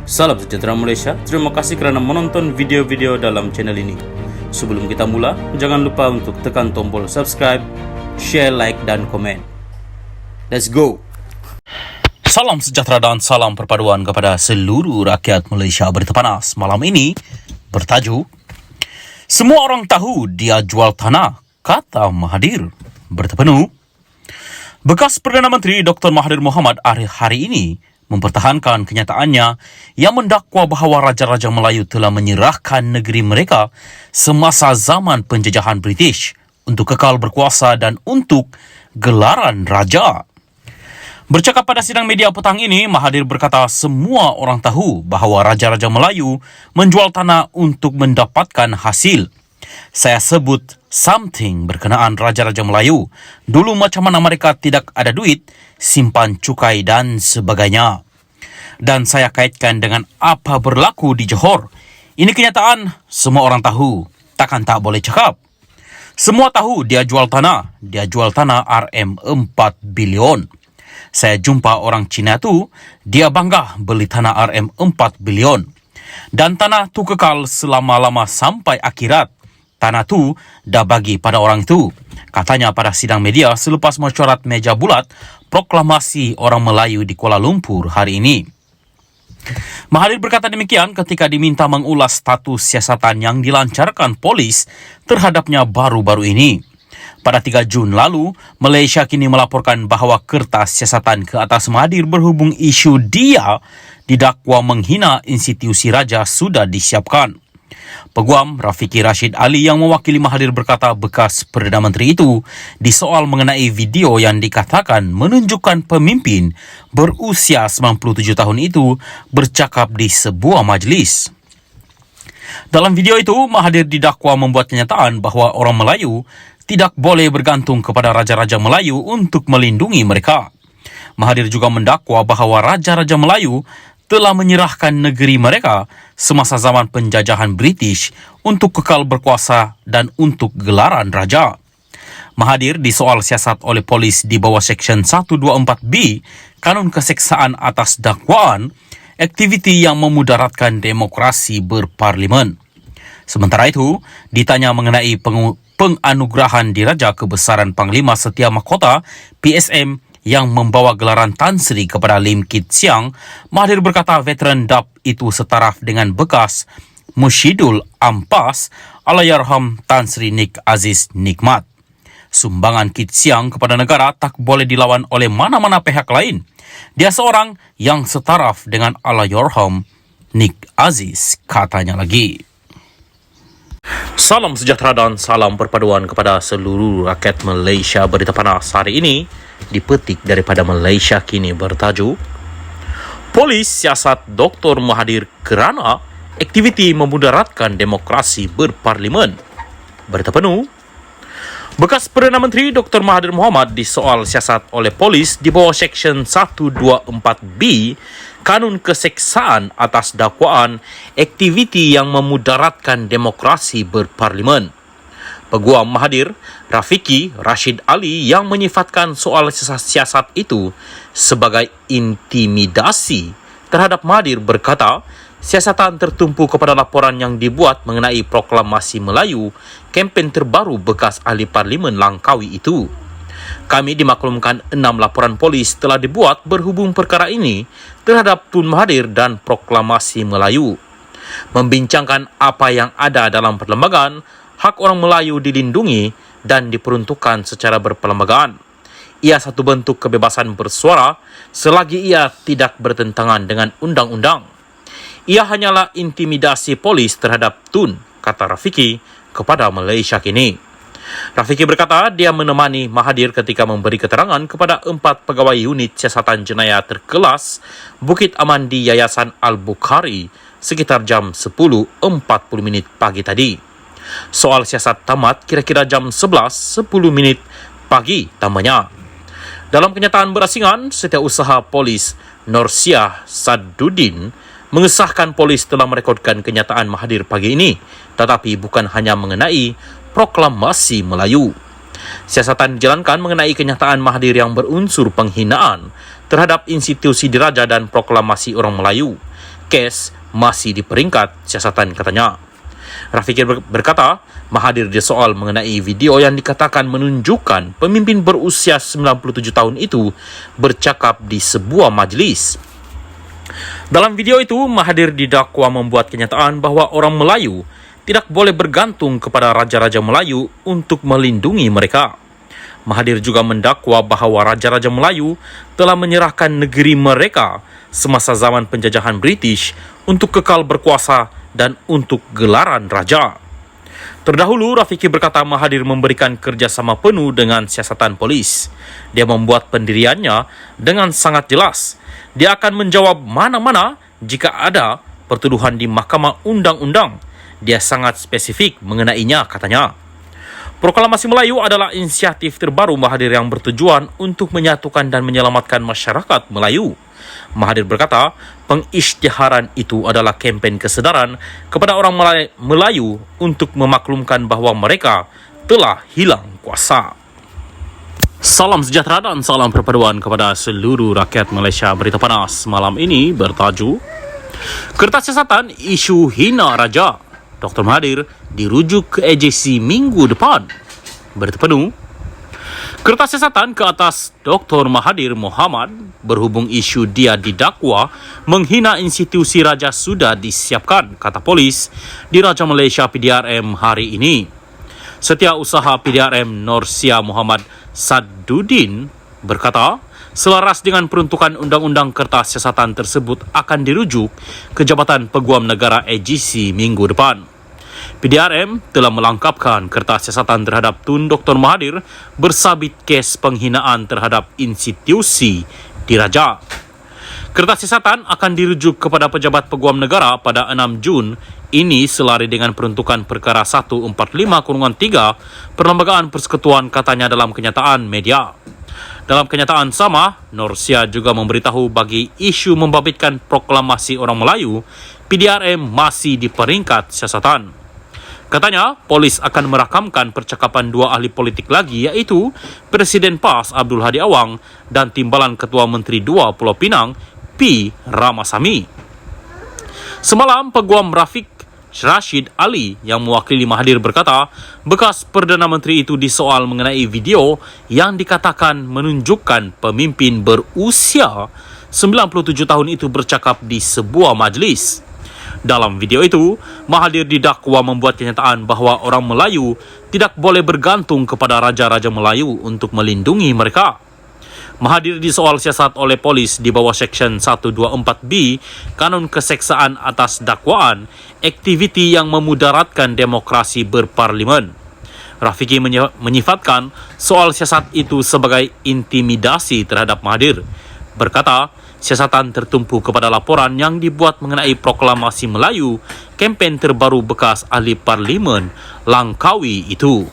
Salam sejahtera Malaysia, terima kasih kerana menonton video-video dalam channel ini. Sebelum kita mula, jangan lupa untuk tekan tombol subscribe, share, like dan komen. Let's go! Salam sejahtera dan salam perpaduan kepada seluruh rakyat Malaysia. Berita panas malam ini bertajuk Semua orang tahu dia jual tanah, kata Mahathir. Berita penuh. Bekas Perdana Menteri Dr. Mahathir Mohamad hari ini mempertahankan kenyataannya yang mendakwa bahawa Raja-Raja Melayu telah menyerahkan negeri mereka semasa zaman penjajahan British untuk kekal berkuasa dan untuk gelaran raja. Bercakap pada sidang media petang ini, Mahathir berkata semua orang tahu bahawa Raja-Raja Melayu menjual tanah untuk mendapatkan hasil. Saya sebut something berkenaan Raja-Raja Melayu. Dulu macam mana mereka tidak ada duit, simpan cukai dan sebagainya. Dan saya kaitkan dengan apa berlaku di Johor. Ini kenyataan, semua orang tahu. Takkan tak boleh cakap. Semua tahu dia jual tanah. Dia jual tanah RM4 bilion. Saya jumpa orang Cina tu, dia bangga beli tanah RM4 bilion. Dan tanah tu kekal selama-lama sampai akhirat. Tanah tu dah bagi pada orang itu, katanya pada sidang media selepas mesyuarat meja bulat proklamasi orang Melayu di Kuala Lumpur hari ini. Mahathir berkata demikian ketika diminta mengulas status siasatan yang dilancarkan polis terhadapnya baru-baru ini. Pada 3 Jun lalu, Malaysia kini melaporkan bahawa kertas siasatan ke atas Mahathir berhubung isu dia didakwa menghina institusi raja sudah disiapkan. Peguam Rafiki Rashid Ali yang mewakili Mahathir berkata bekas Perdana Menteri itu disoal mengenai video yang dikatakan menunjukkan pemimpin berusia 97 tahun itu bercakap di sebuah majlis. Dalam video itu, Mahathir didakwa membuat kenyataan bahawa orang Melayu tidak boleh bergantung kepada Raja-Raja Melayu untuk melindungi mereka. Mahathir juga mendakwa bahawa Raja-Raja Melayu telah menyerahkan negeri mereka semasa zaman penjajahan British untuk kekal berkuasa dan untuk gelaran raja. Mahathir disoal siasat oleh polis di bawah Seksyen 124B Kanun Keseksaan atas dakwaan aktiviti yang memudaratkan demokrasi berparlimen. Sementara itu, ditanya mengenai penganugerahan Diraja Kebesaran Panglima Setia Mahkota PSM yang membawa gelaran Tan Sri kepada Lim Kit Siang, Mahathir berkata veteran DAP itu setaraf dengan bekas Mushidul Ampas Allahyarham Tan Sri Nik Aziz Nikmat. Sumbangan Kit Siang kepada negara tak boleh dilawan oleh mana-mana pihak lain. Dia seorang yang setaraf dengan Allahyarham Nik Aziz, katanya lagi. Salam sejahtera dan salam perpaduan kepada seluruh rakyat Malaysia. Berita panas hari ini dipetik daripada Malaysia Kini bertajuk Polis siasat Dr. Mahathir kerana aktiviti memudaratkan demokrasi berparlimen. Berita penuh. Bekas Perdana Menteri Dr. Mahathir Mohamad disoal siasat oleh polis di bawah Seksyen 124B Kanun Keseksaan atas dakwaan aktiviti yang memudaratkan demokrasi berparlimen. Peguam Mahathir, Rafiki Rashid Ali yang menyifatkan soal siasat itu sebagai intimidasi terhadap Mahathir berkata, siasatan tertumpu kepada laporan yang dibuat mengenai proklamasi Melayu, kempen terbaru bekas ahli parlimen Langkawi itu. Kami dimaklumkan 6 laporan polis telah dibuat berhubung perkara ini terhadap Tun Mahathir dan proklamasi Melayu. Membincangkan apa yang ada dalam perlembagaan, hak orang Melayu dilindungi dan diperuntukkan secara berperlembagaan. Ia satu bentuk kebebasan bersuara selagi ia tidak bertentangan dengan undang-undang. Ia hanyalah intimidasi polis terhadap Tun, kata Rafiki kepada Malaysia Kini. Rafiki berkata dia menemani Mahathir ketika memberi keterangan kepada 4 pegawai unit siasatan jenayah terkelas Bukit Aman di Yayasan Al-Bukhari sekitar jam 10.40 pagi tadi. Soal siasat tamat kira-kira jam 11.10 pagi tambahnya. Dalam kenyataan berasingan, Setiausaha Polis Norsyah Saduddin mengesahkan polis telah merekodkan kenyataan Mahathir pagi ini, tetapi bukan hanya mengenai proklamasi Melayu. Siasatan dijalankan mengenai kenyataan Mahathir yang berunsur penghinaan terhadap institusi diraja dan proklamasi orang Melayu. kes masih di peringkat siasatan, katanya. Rafiki berkata, Mahathir disoal mengenai video yang dikatakan menunjukkan pemimpin berusia 97 tahun itu bercakap di sebuah majlis. Dalam video itu, Mahathir didakwa membuat kenyataan bahwa orang Melayu tidak boleh bergantung kepada raja-raja Melayu untuk melindungi mereka. Mahathir juga mendakwa bahawa raja-raja Melayu telah menyerahkan negeri mereka semasa zaman penjajahan British untuk kekal berkuasa dan untuk gelaran raja. Terdahulu, Rafiki berkata Mahathir memberikan kerjasama penuh dengan siasatan polis. Dia membuat pendiriannya dengan sangat jelas. Dia akan menjawab mana-mana jika ada pertuduhan di Mahkamah Undang-Undang. Dia sangat spesifik mengenainya, katanya. Proklamasi Melayu adalah inisiatif terbaru Mahathir yang bertujuan untuk menyatukan dan menyelamatkan masyarakat Melayu. Mahathir berkata, pengisytiharan itu adalah kempen kesedaran kepada orang Melayu untuk memaklumkan bahawa mereka telah hilang kuasa. Salam sejahtera dan salam perpaduan kepada seluruh rakyat Malaysia. Berita panas malam ini bertajuk Kertas Siasatan Isu Hina Raja. Dr. Mahathir dirujuk ke AJC minggu depan. Berita penuh. Kertas siasatan ke atas Dr. Mahathir Mohamad berhubung isu dia didakwa menghina institusi raja sudah disiapkan, kata polis di Raja Malaysia PDRM hari ini. Setiausaha PDRM Norsia Muhammad Saduddin berkata, selaras dengan peruntukan undang-undang kertas siasatan tersebut akan dirujuk ke Jabatan Peguam Negara AGC minggu depan. PDRM telah melengkapkan kertas siasatan terhadap Tun Dr. Mahathir bersabit kes penghinaan terhadap institusi diraja. Kertas siasatan akan dirujuk kepada Pejabat Peguam Negara pada 6 Jun. Ini selari dengan peruntukan perkara 145-3 Perlembagaan Persekutuan, katanya dalam kenyataan media. Dalam kenyataan sama, Norsia juga memberitahu bagi isu membabitkan proklamasi orang Melayu, PDRM masih di peringkat siasatan. Katanya, polis akan merakamkan percakapan dua ahli politik lagi, iaitu Presiden PAS Abdul Hadi Awang dan Timbalan Ketua Menteri 2 Pulau Pinang P. Ramasamy. Semalam, Peguam Rafiq Rashid Ali yang mewakili Mahathir berkata, bekas Perdana Menteri itu disoal mengenai video yang dikatakan menunjukkan pemimpin berusia 97 tahun itu bercakap di sebuah majlis. Dalam video itu, Mahathir didakwa membuat kenyataan bahawa orang Melayu tidak boleh bergantung kepada raja-raja Melayu untuk melindungi mereka. Mahathir disoal siasat oleh polis di bawah Seksyen 124B Kanun Keseksaan atas dakwaan aktiviti yang memudaratkan demokrasi berparlimen. Rafiki menyifatkan soal siasat itu sebagai intimidasi terhadap Mahathir. Berkata, siasatan tertumpu kepada laporan yang dibuat mengenai proklamasi Melayu, kempen terbaru bekas ahli parlimen Langkawi itu.